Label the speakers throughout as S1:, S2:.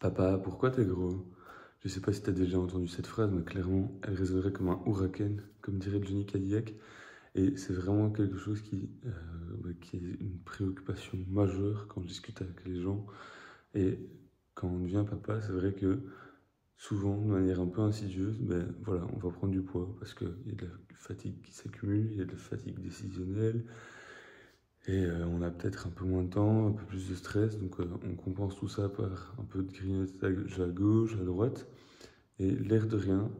S1: Papa, pourquoi t'es gros? Je sais pas si t'as déjà entendu cette phrase, mais clairement, elle résonnerait comme un huracan, comme dirait Johnny Cadillac. Et c'est vraiment quelque chose qui est une préoccupation majeure quand je discute avec les gens. Et quand on devient papa, c'est vrai que souvent, de manière un peu insidieuse, ben voilà, on va prendre du poids parce qu'il y a de la fatigue qui s'accumule, il y a de la fatigue décisionnelle. Et on a peut-être un peu moins de temps, un peu plus de stress, donc on compense tout ça par un peu de grignotage à gauche, à droite. Et l'air de rien,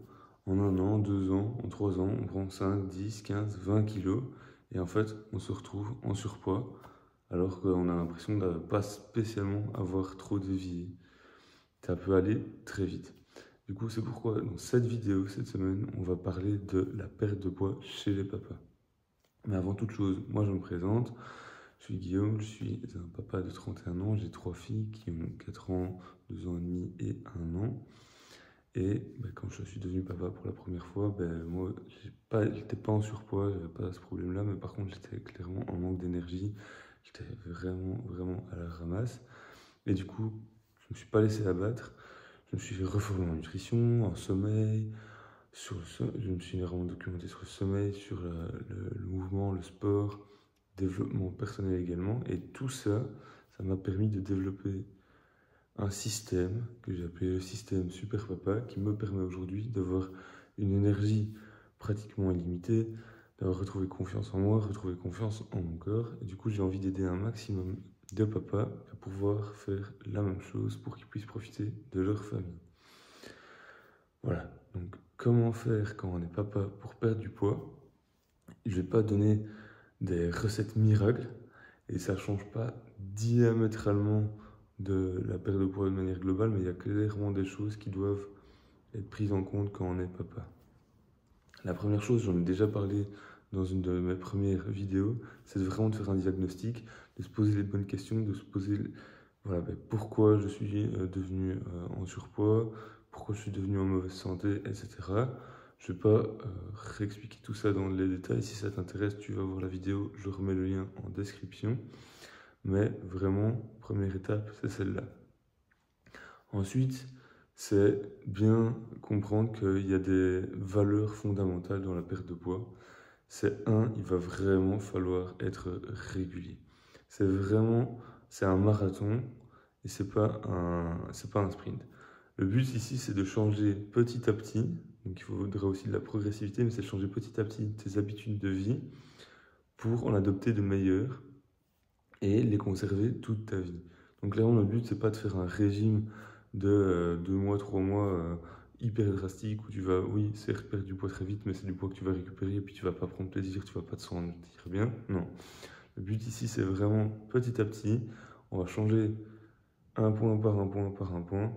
S1: en 1 an, 2 ans, en 3 ans, on prend 5, 10, 15, 20 kilos. Et en fait, on se retrouve en surpoids, alors qu'on a l'impression de ne pas spécialement avoir trop dévié. Ça peut aller très vite. Du coup, c'est pourquoi dans cette vidéo, cette semaine, on va parler de la perte de poids chez les papas. Mais avant toute chose, moi je me présente. Je suis Guillaume, je suis un papa de 31 ans, j'ai 3 filles qui ont 4 ans, 2 ans et demi et 1 an. Et quand je suis devenu papa pour la première fois, moi j'étais pas en surpoids, j'avais pas ce problème-là, mais par contre j'étais clairement en manque d'énergie, j'étais vraiment à la ramasse. Et du coup, je me suis pas laissé abattre, je me suis reformé en nutrition, en sommeil, je me suis vraiment documenté sur le sommeil, sur le mouvement, le sport, développement personnel également. Et tout ça, ça m'a permis de développer un système que j'ai appelé le système Super Papa qui me permet aujourd'hui d'avoir une énergie pratiquement illimitée, d'avoir retrouvé confiance en moi, retrouvé confiance en mon corps. Et du coup, j'ai envie d'aider un maximum de papas à pouvoir faire la même chose pour qu'ils puissent profiter de leur famille. Voilà, donc comment faire quand on est papa pour perdre du poids? Je ne vais pas donner des recettes miracles et ça ne change pas diamétralement de la perte de poids de manière globale, mais il y a clairement des choses qui doivent être prises en compte quand on est papa. La première chose, j'en ai déjà parlé dans une de mes premières vidéos, c'est vraiment de faire un diagnostic, de se poser les bonnes questions, de se poser voilà, pourquoi je suis devenu en surpoids, pourquoi je suis devenu en mauvaise santé, etc. Je ne vais pas réexpliquer tout ça dans les détails. Si ça t'intéresse, tu vas voir la vidéo, je remets le lien en description. Mais vraiment, première étape, c'est celle-là. Ensuite, c'est bien comprendre qu'il y a des valeurs fondamentales dans la perte de poids. C'est il va vraiment falloir être régulier. C'est un marathon et c'est pas un sprint. Le but ici, c'est de changer petit à petit. Donc il faudra aussi de la progressivité, mais c'est de changer petit à petit tes habitudes de vie pour en adopter de meilleures et les conserver toute ta vie. Donc clairement, le but, c'est pas de faire un régime de 2 mois, 3 mois hyper drastique où tu vas, oui, certes, perdre du poids très vite, mais c'est du poids que tu vas récupérer et puis tu vas pas prendre plaisir, tu vas pas te sentir bien. Non. Le but ici, c'est vraiment petit à petit, on va changer un point par un point par un point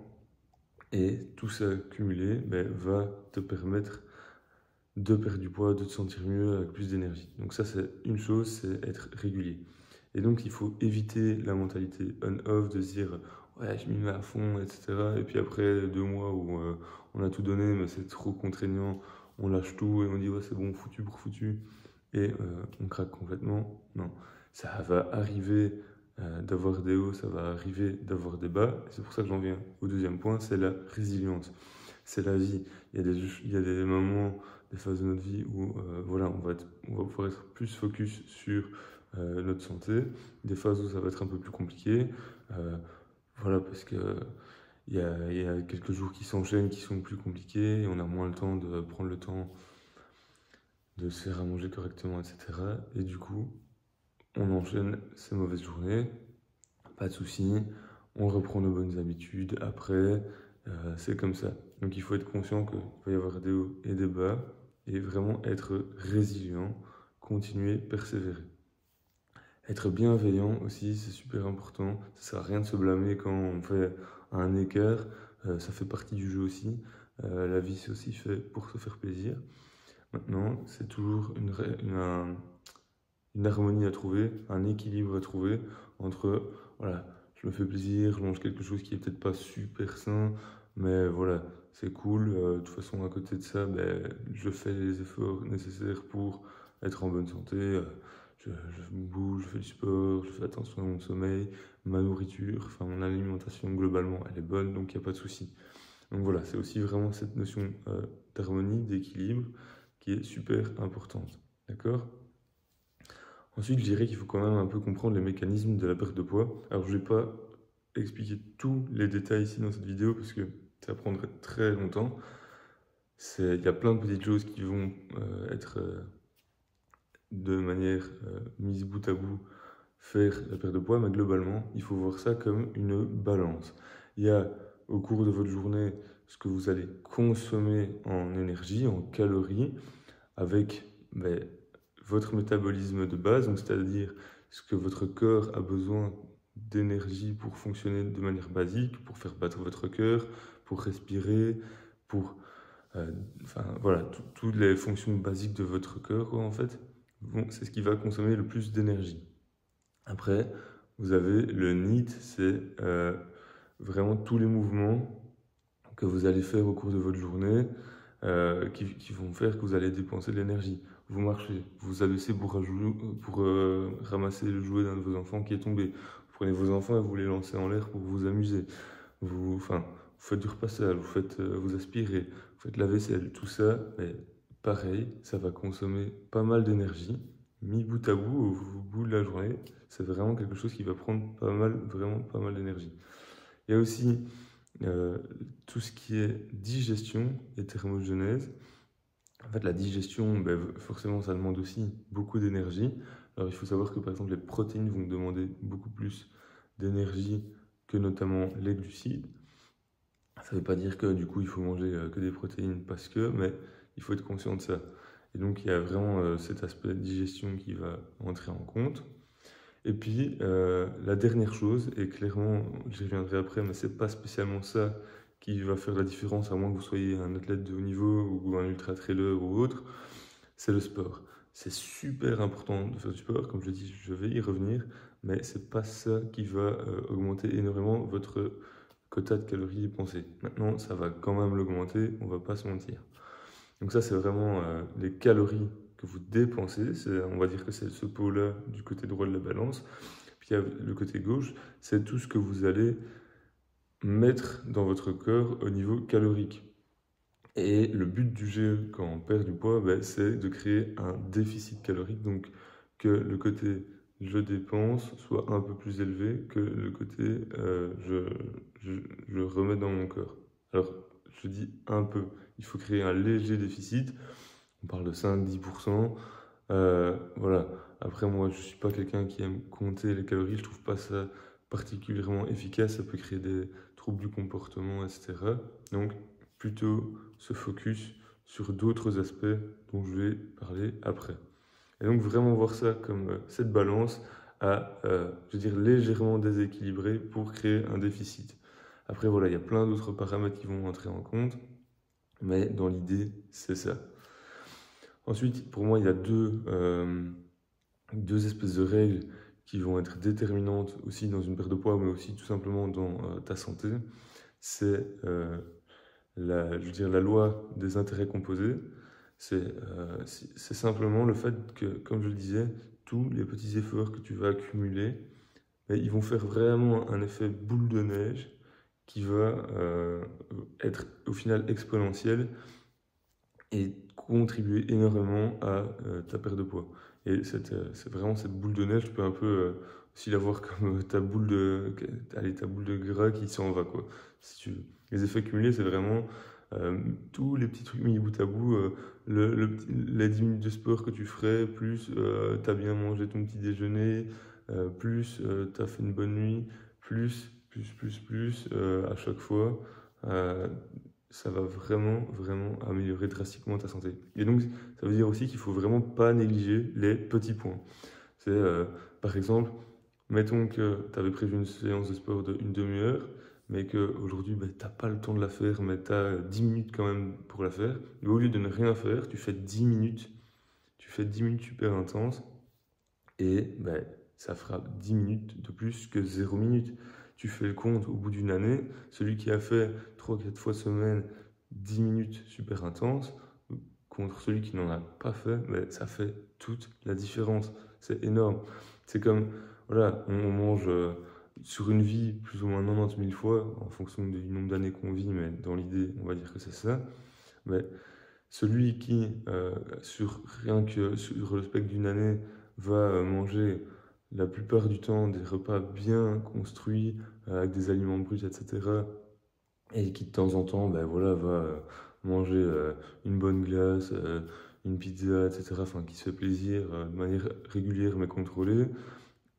S1: et tout ça cumulé va te permettre de perdre du poids, de te sentir mieux avec plus d'énergie. Donc ça, c'est une chose, c'est être régulier. Et donc, il faut éviter la mentalité on-off de se dire ouais, je m'y mets à fond, etc. Et puis après 2 mois où on a tout donné, mais c'est trop contraignant, on lâche tout et on dit ouais, c'est bon, foutu pour foutu. Et on craque complètement. Non, ça va arriver d'avoir des hauts, ça va arriver d'avoir des bas. C'est pour ça que j'en viens au deuxième point, c'est la résilience. C'est la vie. Il y a des moments, des phases de notre vie où voilà, on va pouvoir être plus focus sur notre santé, des phases où ça va être un peu plus compliqué, voilà, parce que il y a quelques jours qui s'enchaînent, qui sont plus compliqués, et on a moins le temps de prendre le temps de se faire à manger correctement, etc. Et du coup, on enchaîne ces mauvaises journées, pas de souci, on reprend nos bonnes habitudes, après, c'est comme ça. Donc il faut être conscient qu'il va y avoir des hauts et des bas, et vraiment être résilient, continuer, persévérer. Être bienveillant aussi, c'est super important. Ça sert à rien de se blâmer quand on fait un écart. Ça fait partie du jeu aussi. La vie, c'est aussi fait pour se faire plaisir. Maintenant, c'est toujours une harmonie à trouver, un équilibre à trouver entre, voilà, je me fais plaisir, je mange quelque chose qui est peut-être pas super sain, mais voilà, c'est cool. De toute façon, à côté de ça, je fais les efforts nécessaires pour être en bonne santé. Je bouge, je fais du sport, je fais attention à mon sommeil, ma nourriture, enfin mon alimentation globalement, elle est bonne, donc il n'y a pas de souci. Donc voilà, c'est aussi vraiment cette notion d'harmonie, d'équilibre qui est super importante. D'accord? Ensuite, je dirais qu'il faut quand même un peu comprendre les mécanismes de la perte de poids. Alors, je ne vais pas expliquer tous les détails ici dans cette vidéo parce que ça prendrait très longtemps. Il y a plein de petites choses qui vont être de manière mise bout à bout faire la perte de poids, mais globalement, il faut voir ça comme une balance. Il y a au cours de votre journée ce que vous allez consommer en énergie, en calories, avec votre métabolisme de base, donc c'est-à-dire ce que votre corps a besoin d'énergie pour fonctionner de manière basique, pour faire battre votre cœur, pour respirer, pour enfin voilà, toutes les fonctions basiques de votre corps, quoi, en fait, c'est ce qui va consommer le plus d'énergie. Après, vous avez le NEAT, c'est vraiment tous les mouvements que vous allez faire au cours de votre journée qui vont faire que vous allez dépenser de l'énergie. Vous marchez, vous abaissez pour ramasser le jouet d'un de vos enfants qui est tombé. Vous prenez vos enfants et vous les lancez en l'air pour vous amuser. Vous faites du repassage, vous aspirez, vous faites la vaisselle, tout ça, mais pareil, ça va consommer pas mal d'énergie. Mis bout à bout, au bout de la journée, c'est vraiment quelque chose qui va prendre vraiment pas mal d'énergie. Il y a aussi tout ce qui est digestion et thermogenèse. En fait, la digestion, forcément, ça demande aussi beaucoup d'énergie. Alors, il faut savoir que, par exemple, les protéines vont demander beaucoup plus d'énergie que notamment les glucides. Ça ne veut pas dire que, du coup, il faut manger que des protéines parce que, mais il faut être conscient de ça. Et donc, il y a vraiment cet aspect de digestion qui va entrer en compte. Et puis, la dernière chose, et clairement, j'y reviendrai après, mais ce n'est pas spécialement ça qui va faire la différence, à moins que vous soyez un athlète de haut niveau ou un ultra-trailer ou autre, c'est le sport. C'est super important de faire du sport, comme je l'ai dit, je vais y revenir, mais ce n'est pas ça qui va augmenter énormément votre quota de calories dépensées. Maintenant, ça va quand même l'augmenter, on ne va pas se mentir. Donc ça, c'est vraiment les calories que vous dépensez. On va dire que c'est ce pot-là du côté droit de la balance. Puis il y a le côté gauche, c'est tout ce que vous allez mettre dans votre corps au niveau calorique. Et le but du jeu quand on perd du poids, c'est de créer un déficit calorique. Donc que le côté je dépense soit un peu plus élevé que le côté je remets dans mon corps. Alors, je dis un peu. Il faut créer un léger déficit. On parle de 5-10%. Voilà. Après, moi, je ne suis pas quelqu'un qui aime compter les calories. Je ne trouve pas ça particulièrement efficace. Ça peut créer des troubles du comportement, etc. Donc, plutôt se focus sur d'autres aspects dont je vais parler après. Et donc, vraiment voir ça comme cette balance à, je veux dire, légèrement déséquilibrée pour créer un déficit. Après, voilà, il y a plein d'autres paramètres qui vont entrer en compte, mais dans l'idée, c'est ça. Ensuite, pour moi, il y a deux espèces de règles qui vont être déterminantes aussi dans une perte de poids, mais aussi tout simplement dans ta santé. C'est je veux dire, la loi des intérêts composés. C'est simplement le fait que, comme je le disais, tous les petits efforts que tu vas accumuler, ils vont faire vraiment un effet boule de neige qui va être au final exponentiel et contribuer énormément à ta perte de poids. Et c'est vraiment cette boule de neige, tu peux un peu aussi la voir comme ta boule de gras qui s'en va, quoi, si tu veux. Les effets cumulés, c'est vraiment tous les petits trucs mis bout à bout, les 10 minutes de sport que tu ferais, plus tu as bien mangé ton petit déjeuner, plus tu as fait une bonne nuit, plus à chaque fois. Ça va vraiment améliorer drastiquement ta santé. Et donc, ça veut dire aussi qu'il ne faut vraiment pas négliger les petits points. C'est, par exemple, mettons que tu avais prévu une séance de sport d'une demi-heure, mais qu'aujourd'hui, tu n'as pas le temps de la faire, mais tu as 10 minutes quand même pour la faire. Et au lieu de ne rien faire, tu fais 10 minutes. Tu fais 10 minutes super intenses et ça fera 10 minutes de plus que 0 minutes. Tu fais le compte au bout d'une année, celui qui a fait 3-4 fois semaine 10 minutes super intenses, contre celui qui n'en a pas fait, ça fait toute la différence. C'est énorme. C'est comme, voilà, on mange sur une vie plus ou moins 90 000 fois, en fonction du nombre d'années qu'on vit, mais dans l'idée, on va dire que c'est ça. Mais celui qui, rien que sur le spectre d'une année, va manger la plupart du temps des repas bien construits, avec des aliments bruts, etc., et qui de temps en temps ben voilà, va manger une bonne glace, une pizza, etc., enfin, qui se fait plaisir de manière régulière mais contrôlée,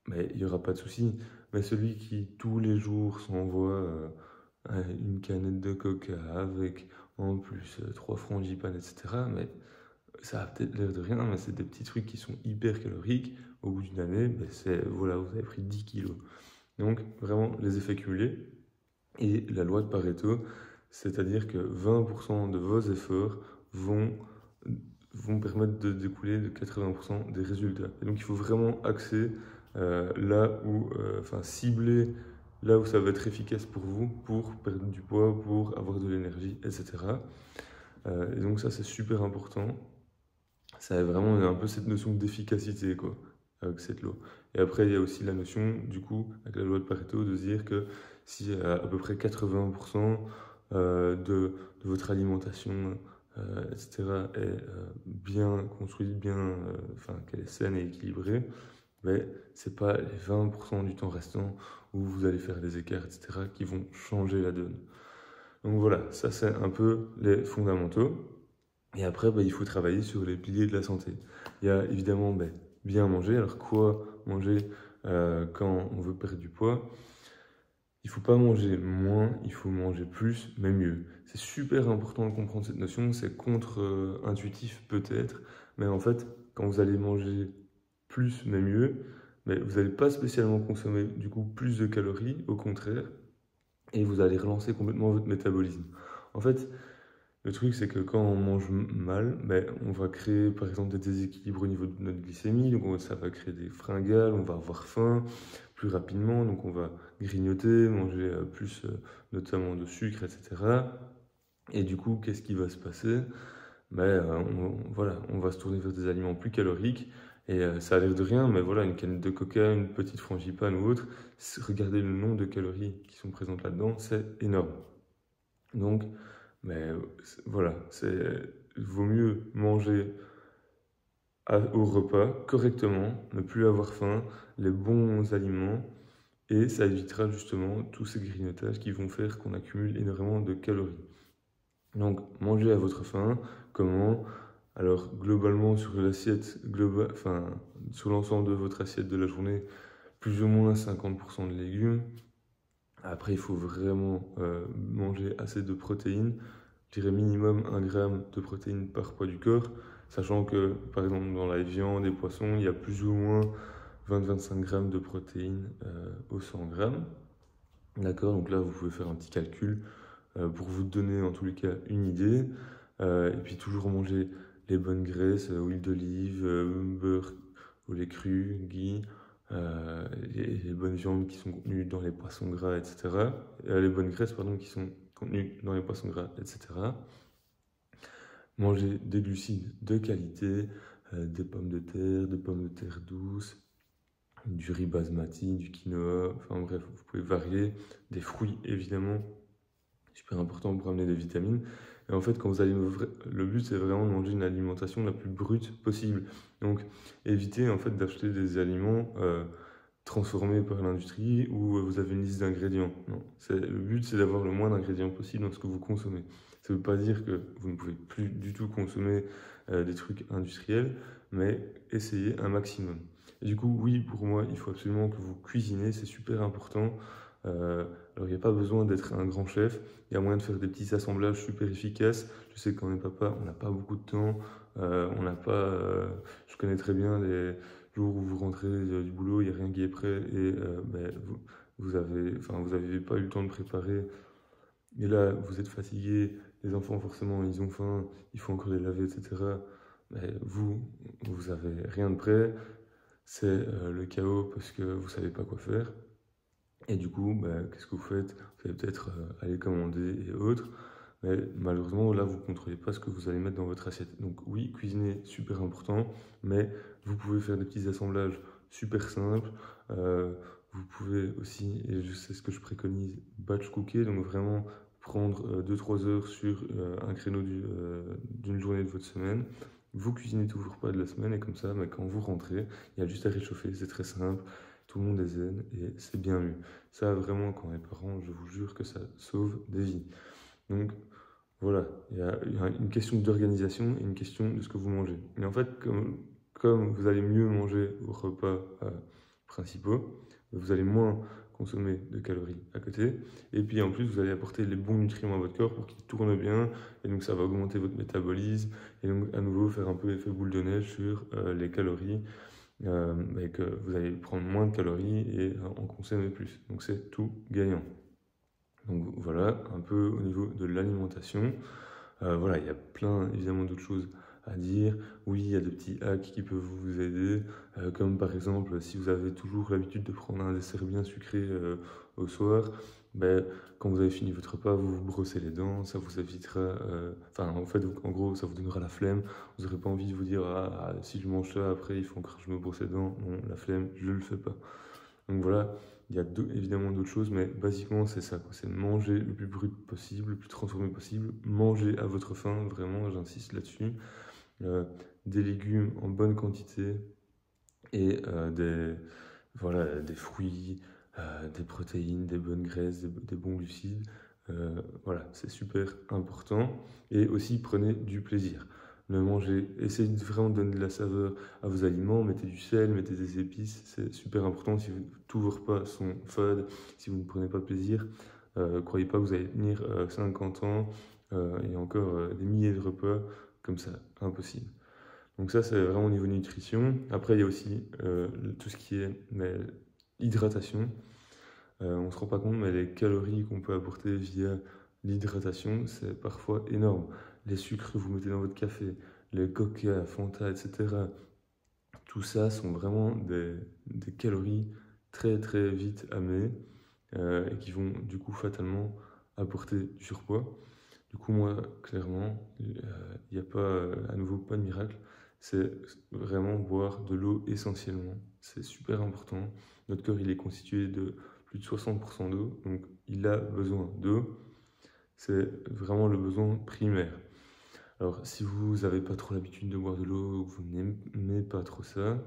S1: mais il n'y aura pas de souci. Mais celui qui tous les jours s'envoie une canette de coca avec en plus 3 frangipane, etc., mais ça a peut-être l'air de rien, mais c'est des petits trucs qui sont hyper caloriques. Au bout d'une année, ben voilà, vous avez pris 10 kilos. Donc vraiment les effets cumulés. Et la loi de Pareto, c'est-à-dire que 20% de vos efforts vont, vont permettre de découler de 80% des résultats. Et donc il faut vraiment axer là où, enfin cibler là où ça va être efficace pour vous, pour perdre du poids, pour avoir de l'énergie, etc. Et donc ça c'est super important. Ça a vraiment un peu cette notion d'efficacité, quoi, avec cette loi. Et après, il y a aussi la notion, du coup, avec la loi de Pareto, de se dire que si à peu près 80% de votre alimentation, etc., est bien construite, bien, enfin, qu'elle est saine et équilibrée, mais c'est pas les 20% du temps restant où vous allez faire des écarts, etc., qui vont changer la donne. Donc voilà, ça c'est un peu les fondamentaux. Et après, il faut travailler sur les piliers de la santé. Il y a évidemment bien manger. Alors quoi manger quand on veut perdre du poids? Il ne faut pas manger moins, il faut manger plus, mais mieux. C'est super important de comprendre cette notion, c'est contre-intuitif peut-être, mais en fait, quand vous allez manger plus, mais mieux, mais vous n'allez pas spécialement consommer du coup plus de calories, au contraire, et vous allez relancer complètement votre métabolisme. En fait, le truc, c'est que quand on mange mal, on va créer par exemple des déséquilibres au niveau de notre glycémie, donc ça va créer des fringales, on va avoir faim plus rapidement, donc on va grignoter, manger plus notamment de sucre, etc. Et du coup, qu'est-ce qui va se passer? Voilà, on va se tourner vers des aliments plus caloriques, et ça a l'air de rien, mais voilà, une canette de coca, une petite frangipane ou autre, regardez le nombre de calories qui sont présentes là-dedans, c'est énorme. Donc, mais voilà, il vaut mieux manger au repas correctement, ne plus avoir faim, les bons aliments, et ça évitera justement tous ces grignotages qui vont faire qu'on accumule énormément de calories. Donc, mangez à votre faim. Comment? Alors, globalement, sur l'assiette globale, enfin, sur l'ensemble de votre assiette de la journée, plus ou moins 50% de légumes. Après, il faut vraiment manger assez de protéines. Je dirais minimum 1 gramme de protéines par poids du corps, sachant que, par exemple, dans la viande et poissons, il y a plus ou moins 20-25 grammes de protéines au 100 grammes. D'accord, donc là, vous pouvez faire un petit calcul pour vous donner, en tous les cas, une idée. Et puis, toujours manger les bonnes graisses, huile d'olive, beurre au lait cru, ghee, les bonnes viandes qui sont contenues dans les poissons gras, etc. Les bonnes graisses, pardon, qui sont contenues dans les poissons gras, etc. Manger des glucides de qualité, des pommes de terre douces, du riz basmati, du quinoa, enfin bref, vous pouvez varier, des fruits évidemment, super important pour amener des vitamines. Et en fait, quand vous allez le but, c'est vraiment de manger une alimentation la plus brute possible. Donc, évitez en fait d'acheter des aliments transformés par l'industrie où vous avez une liste d'ingrédients. Non, le but, c'est d'avoir le moins d'ingrédients possible dans ce que vous consommez. Ça ne veut pas dire que vous ne pouvez plus du tout consommer des trucs industriels, mais essayez un maximum. Et du coup, oui, pour moi, il faut absolument que vous cuisinez, c'est super important. Alors, il n'y a pas besoin d'être un grand chef, il y a moyen de faire des petits assemblages super efficaces. Je sais qu'en est papa, on n'a pas beaucoup de temps, on n'a pas... je connais très bien les jours où vous rentrez du boulot, il n'y a rien qui est prêt, et vous avez pas eu le temps de préparer. Et là, vous êtes fatigué, les enfants forcément, ils ont faim, il faut encore les laver, etc. Mais vous avez rien de prêt, c'est le chaos parce que vous savez pas quoi faire. Et du coup, qu'est-ce que vous faites? Vous allez peut-être aller commander et autres. Mais malheureusement, là, vous ne contrôlez pas ce que vous allez mettre dans votre assiette. Donc oui, cuisiner, super important, mais vous pouvez faire des petits assemblages super simples. vous pouvez aussi, et c'est ce que je préconise, batch cooker, donc vraiment prendre 2-3 heures sur un créneau d'une journée de votre semaine. Vous cuisinez tous vos repas de la semaine et comme ça, quand vous rentrez, il y a juste à réchauffer, c'est très simple, tout le monde est zen et c'est bien mieux. Ça, vraiment, quand on est parent, je vous jure que ça sauve des vies. Donc voilà, il y a une question d'organisation et une question de ce que vous mangez. Et en fait, comme vous allez mieux manger vos repas principaux, vous allez moins consommer de calories à côté. Et puis en plus, vous allez apporter les bons nutriments à votre corps pour qu'il tourne bien. Et donc ça va augmenter votre métabolisme. Et donc à nouveau faire un peu effet boule de neige sur les calories. Et que vous allez prendre moins de calories et en consommer plus. Donc c'est tout gagnant. Donc voilà, un peu au niveau de l'alimentation. Voilà, il y a plein évidemment d'autres choses à dire. Oui, il y a des petits hacks qui peuvent vous aider, comme par exemple si vous avez toujours l'habitude de prendre un dessert bien sucré au soir, ben, quand vous avez fini votre repas, vous vous brossez les dents, ça vous évitera, enfin en fait en gros ça vous donnera la flemme, vous n'aurez pas envie de vous dire si je mange ça après il faut encore que je me brosse les dents, non la flemme je le fais pas. Donc voilà, il y a évidemment d'autres choses, mais basiquement c'est ça, c'est manger le plus brut possible, le plus transformé possible, manger à votre faim, vraiment, j'insiste là-dessus. Des légumes en bonne quantité et des fruits, des protéines, des bonnes graisses, des bons glucides. Voilà, c'est super important. Et aussi, prenez du plaisir. Le manger, essayez vraiment de donner de la saveur à vos aliments, mettez du sel, mettez des épices, c'est super important. Si tous vos repas sont fades, si vous ne prenez pas de plaisir, croyez pas que vous allez tenir 50 ans et encore des milliers de repas comme ça, impossible. Donc ça, c'est vraiment au niveau nutrition. Après, il y a aussi tout ce qui est hydratation. On ne se rend pas compte, mais les calories qu'on peut apporter via l'hydratation, c'est parfois énorme. Les sucres que vous mettez dans votre café, les coca, Fanta, etc. Tout ça sont vraiment des calories très très vite amenées et qui vont du coup fatalement apporter du surpoids. Du coup, moi, clairement, il n'y a pas, à nouveau, pas de miracle. C'est vraiment boire de l'eau essentiellement. C'est super important. Notre corps, il est constitué de plus de 60% d'eau, donc il a besoin d'eau. C'est vraiment le besoin primaire. Alors, si vous n'avez pas trop l'habitude de boire de l'eau, ou vous n'aimez pas trop ça,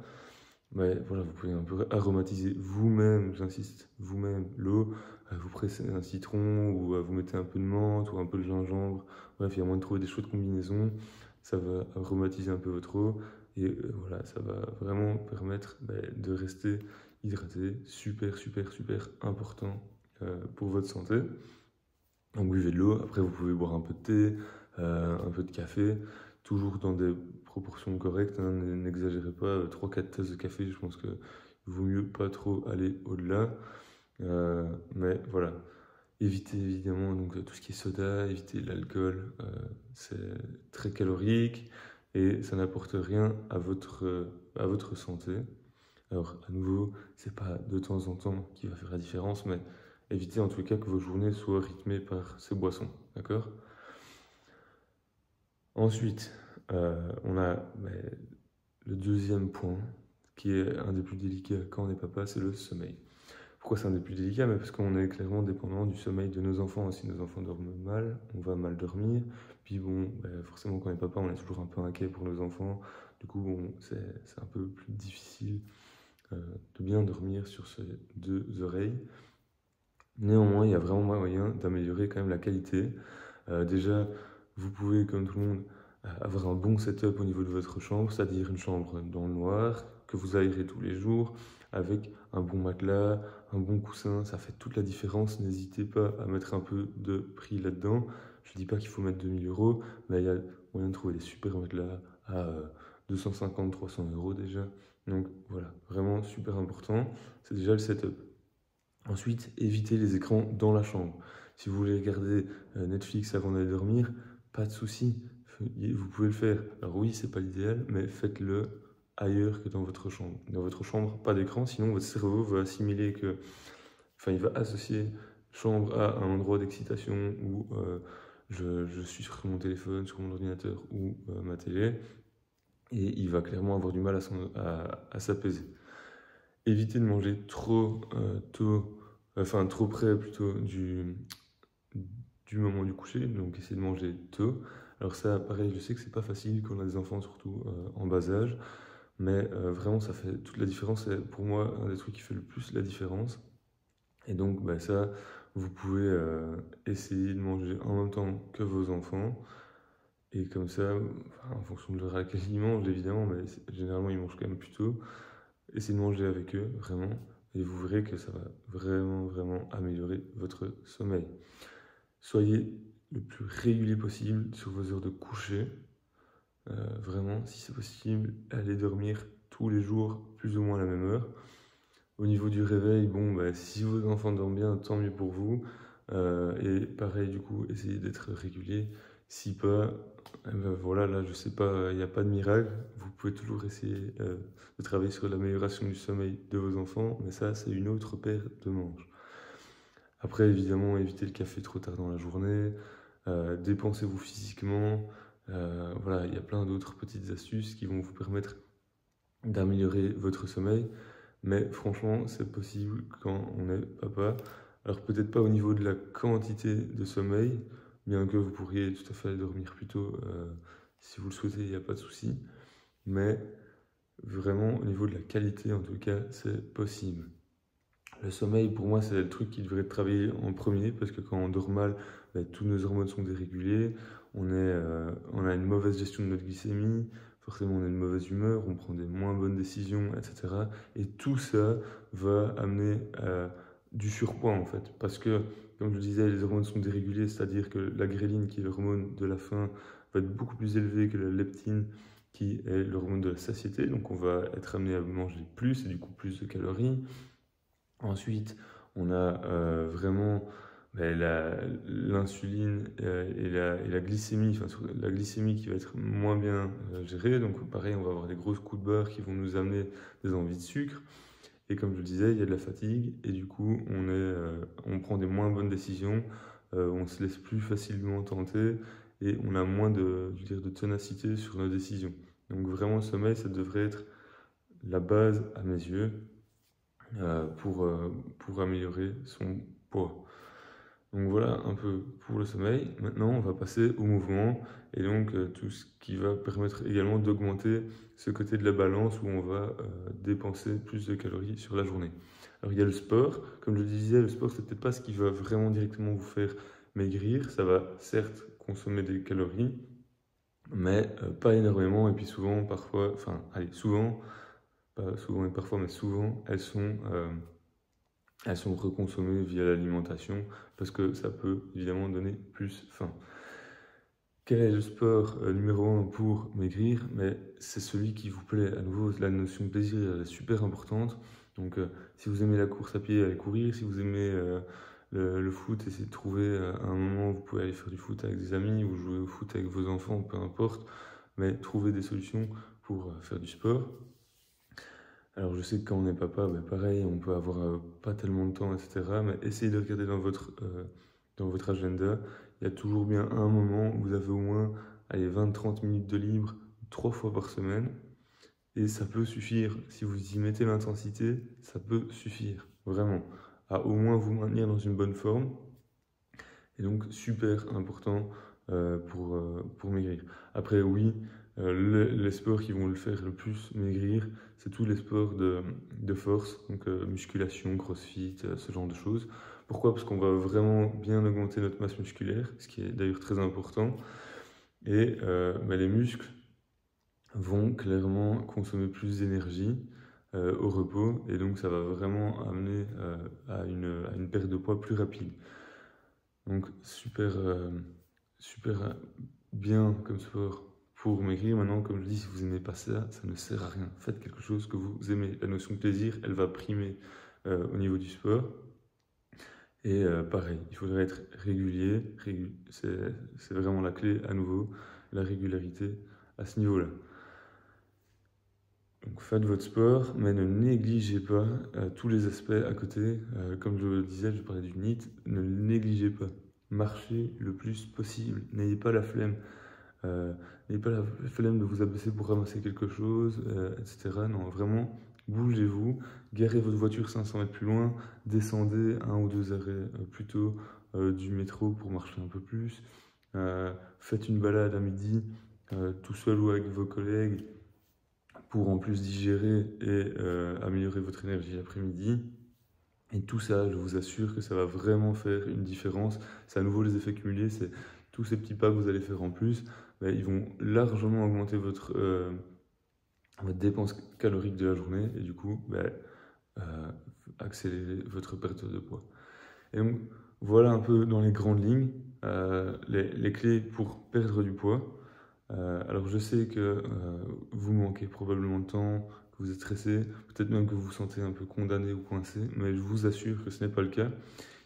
S1: voilà, vous pouvez un peu aromatiser vous-même, j'insiste, vous-même l'eau. Vous pressez un citron ou vous mettez un peu de menthe ou un peu de gingembre. Bref, il y a moyen de trouver des chouettes combinaisons. Ça va aromatiser un peu votre eau et voilà, ça va vraiment permettre de rester hydraté. Super, super, super important pour votre santé. Donc buvez de l'eau. Après, vous pouvez boire un peu de thé, un peu de café, toujours dans des proportions correctes. Hein, n'exagérez pas, 3-4 tasses de café, je pense qu'il vaut mieux pas trop aller au-delà. Mais voilà, évitez évidemment donc, tout ce qui est soda, évitez l'alcool, c'est très calorique et ça n'apporte rien à votre santé. Alors à nouveau, c'est pas de temps en temps qui va faire la différence, mais évitez en tout cas que vos journées soient rythmées par ces boissons, d'accord? Ensuite, on a le deuxième point, qui est un des plus délicats quand on est papa, c'est le sommeil. Pourquoi c'est un des plus délicats? Parce qu'on est clairement dépendant du sommeil de nos enfants. Si nos enfants dorment mal, on va mal dormir. Puis bon, forcément quand on est papa, on est toujours un peu inquiet pour nos enfants. Du coup, bon, c'est un peu plus difficile de bien dormir sur ces deux oreilles. Néanmoins, il y a vraiment moyen d'améliorer quand même la qualité. Déjà, vous pouvez, comme tout le monde, avoir un bon setup au niveau de votre chambre, c'est-à-dire une chambre dans le noir, que vous aérez tous les jours, avec un bon matelas, un bon coussin, ça fait toute la différence. N'hésitez pas à mettre un peu de prix là-dedans. Je ne dis pas qu'il faut mettre 2000 euros, mais il y a moyen de trouver des super matelas à 250-300 euros déjà. Donc voilà, vraiment super important. C'est déjà le setup. Ensuite, évitez les écrans dans la chambre. Si vous voulez regarder Netflix avant d'aller dormir, pas de souci, vous pouvez le faire. Alors oui, c'est pas l'idéal, mais faites-le ailleurs que dans votre chambre. Dans votre chambre, pas d'écran, sinon votre cerveau va assimiler il va associer chambre à un endroit d'excitation où je suis sur mon téléphone, sur mon ordinateur ou ma télé, et il va clairement avoir du mal à s'apaiser. évitez de manger trop tôt, enfin trop près plutôt du moment du coucher, donc essayez de manger tôt. Alors ça, pareil, je sais que c'est pas facile quand on a des enfants, surtout en bas âge, mais vraiment ça fait toute la différence. C'est pour moi un des trucs qui fait le plus la différence. Et donc bah, ça, vous pouvez essayer de manger en même temps que vos enfants. Et comme ça, enfin, en fonction de l'heure à laquelle ils mangent évidemment, mais généralement ils mangent quand même plus tôt. Essayez de manger avec eux, vraiment, et vous verrez que ça va vraiment, vraiment améliorer votre sommeil. Soyez le plus régulier possible sur vos heures de coucher. Vraiment, si c'est possible, allez dormir tous les jours, plus ou moins à la même heure. Au niveau du réveil, bon, bah, si vos enfants dorment bien, tant mieux pour vous. Et pareil, du coup, essayez d'être régulier. Si pas, eh ben voilà, là, je sais pas, il n'y a pas de miracle. Vous pouvez toujours essayer de travailler sur l'amélioration du sommeil de vos enfants, mais ça, c'est une autre paire de manches. Après, évidemment, évitez le café trop tard dans la journée. Dépensez-vous physiquement. Voilà, il y a plein d'autres petites astuces qui vont vous permettre d'améliorer votre sommeil. Mais franchement, c'est possible quand on est papa. Alors peut-être pas au niveau de la quantité de sommeil, bien que vous pourriez tout à fait dormir plus tôt si vous le souhaitez, il n'y a pas de souci. Mais vraiment au niveau de la qualité, en tout cas, c'est possible. Le sommeil, pour moi, c'est le truc qui devrait être travaillé en premier, parce que quand on dort mal, bah, tous nos hormones sont dérégulées, on a une mauvaise gestion de notre glycémie, forcément on a une mauvaise humeur, on prend des moins bonnes décisions, etc. Et tout ça va amener à du surpoids en fait, parce que, comme je le disais, les hormones sont dérégulées, c'est-à-dire que la gréline, qui est l'hormone de la faim, va être beaucoup plus élevée que la leptine, qui est l'hormone de la satiété, donc on va être amené à manger plus et du coup plus de calories. Ensuite, on a vraiment ben, l'insuline et la glycémie, enfin la glycémie qui va être moins bien gérée. Donc pareil, on va avoir des grosses coups de barre qui vont nous amener des envies de sucre. Et comme je le disais, il y a de la fatigue et du coup, on prend des moins bonnes décisions, on se laisse plus facilement tenter et on a moins je veux dire, de ténacité sur nos décisions. Donc vraiment, le sommeil, ça devrait être la base à mes yeux pour améliorer son poids. Donc voilà un peu pour le sommeil. Maintenant, on va passer au mouvement et donc tout ce qui va permettre également d'augmenter ce côté de la balance où on va dépenser plus de calories sur la journée. Alors il y a le sport. Comme je le disais, le sport, c'est peut-être pas ce qui va vraiment directement vous faire maigrir. Ça va certes consommer des calories, mais pas énormément. Et puis souvent, parfois, enfin, allez, souvent, pas souvent et parfois, mais souvent, elles sont reconsommées via l'alimentation parce que ça peut évidemment donner plus faim. Quel est le sport numéro 1 pour maigrir? Mais c'est celui qui vous plaît. À nouveau, la notion de plaisir elle est super importante. Donc, si vous aimez la course à pied, allez courir. Si vous aimez le foot, essayez de trouver un moment où vous pouvez aller faire du foot avec des amis ou jouer au foot avec vos enfants, peu importe. Mais trouvez des solutions pour faire du sport. Alors je sais que quand on est papa, bah, pareil, on peut avoir pas tellement de temps, etc. Mais essayez de regarder dans votre agenda. Il y a toujours bien un moment où vous avez au moins 20-30 minutes de libre 3 fois par semaine. Et ça peut suffire. Si vous y mettez l'intensité, ça peut suffire. Vraiment. À au moins vous maintenir dans une bonne forme. Et donc super important pour maigrir. Après oui, les sports qui vont le faire le plus maigrir, c'est tous les sports de force, donc musculation, crossfit, ce genre de choses. Pourquoi? Parce qu'on va vraiment bien augmenter notre masse musculaire, ce qui est d'ailleurs très important. Et les muscles vont clairement consommer plus d'énergie au repos, et donc ça va vraiment amener à une perte de poids plus rapide. Donc super bien comme sport pour maigrir. Maintenant, comme je dis, si vous n'aimez pas ça, ça ne sert à rien. Faites quelque chose que vous aimez. La notion de plaisir, elle va primer au niveau du sport. Et pareil, il faudrait être régulier. C'est vraiment la clé, à nouveau, la régularité à ce niveau-là. Donc faites votre sport, mais ne négligez pas tous les aspects à côté. Comme je le disais, je parlais du NEAT, ne le négligez pas. Marchez le plus possible. N'ayez pas la flemme. N'ayez pas la flemme de vous abaisser pour ramasser quelque chose, etc. Non, vraiment, bougez-vous, garez votre voiture 500 mètres plus loin, descendez 1 ou 2 arrêts plus tôt du métro pour marcher un peu plus, faites une balade à midi tout seul ou avec vos collègues pour en plus digérer et améliorer votre énergie l'après-midi. Et tout ça, je vous assure que ça va vraiment faire une différence. C'est à nouveau les effets cumulés, c'est tous ces petits pas que vous allez faire en plus, ben, ils vont largement augmenter votre dépense calorique de la journée et du coup, ben, accélérer votre perte de poids. Et donc, voilà un peu dans les grandes lignes les clés pour perdre du poids. Alors je sais que vous manquez probablement de temps, que vous êtes stressé, peut-être même que vous vous sentez un peu condamné ou coincé, mais je vous assure que ce n'est pas le cas.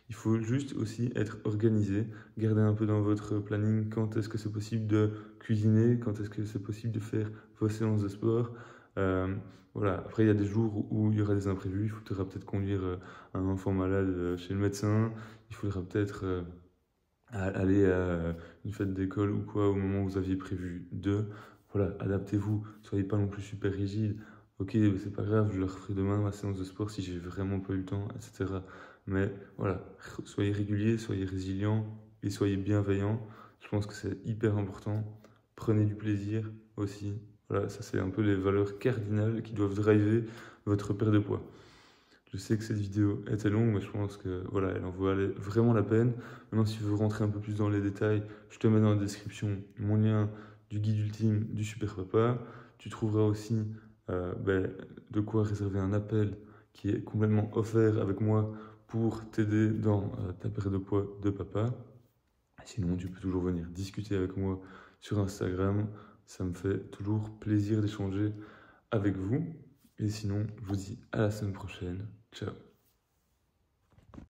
S1: Il faut juste aussi être organisé, garder un peu dans votre planning quand est-ce que c'est possible de cuisiner, quand est-ce que c'est possible de faire vos séances de sport. Voilà. Après, il y a des jours où il y aura des imprévus, il faudra peut-être conduire un enfant malade chez le médecin, il faudra peut-être aller à une fête d'école ou quoi au moment où vous aviez prévu de. Voilà, adaptez-vous, soyez pas non plus super rigide. Ok, c'est pas grave, je le referai demain ma séance de sport si j'ai vraiment pas eu le temps, etc. Mais voilà, soyez régulier, soyez résilient et soyez bienveillant. Je pense que c'est hyper important. Prenez du plaisir aussi. Voilà, ça c'est un peu les valeurs cardinales qui doivent driver votre perte de poids. Je sais que cette vidéo était longue, mais je pense que voilà, elle en valait vraiment la peine. Maintenant, si tu veux rentrer un peu plus dans les détails, je te mets dans la description mon lien du guide ultime du Super Papa. Tu trouveras aussi de quoi réserver un appel qui est complètement offert avec moi pour t'aider dans ta perte de poids de papa. Sinon, tu peux toujours venir discuter avec moi sur Instagram. Ça me fait toujours plaisir d'échanger avec vous. Et sinon, je vous dis à la semaine prochaine. Ciao.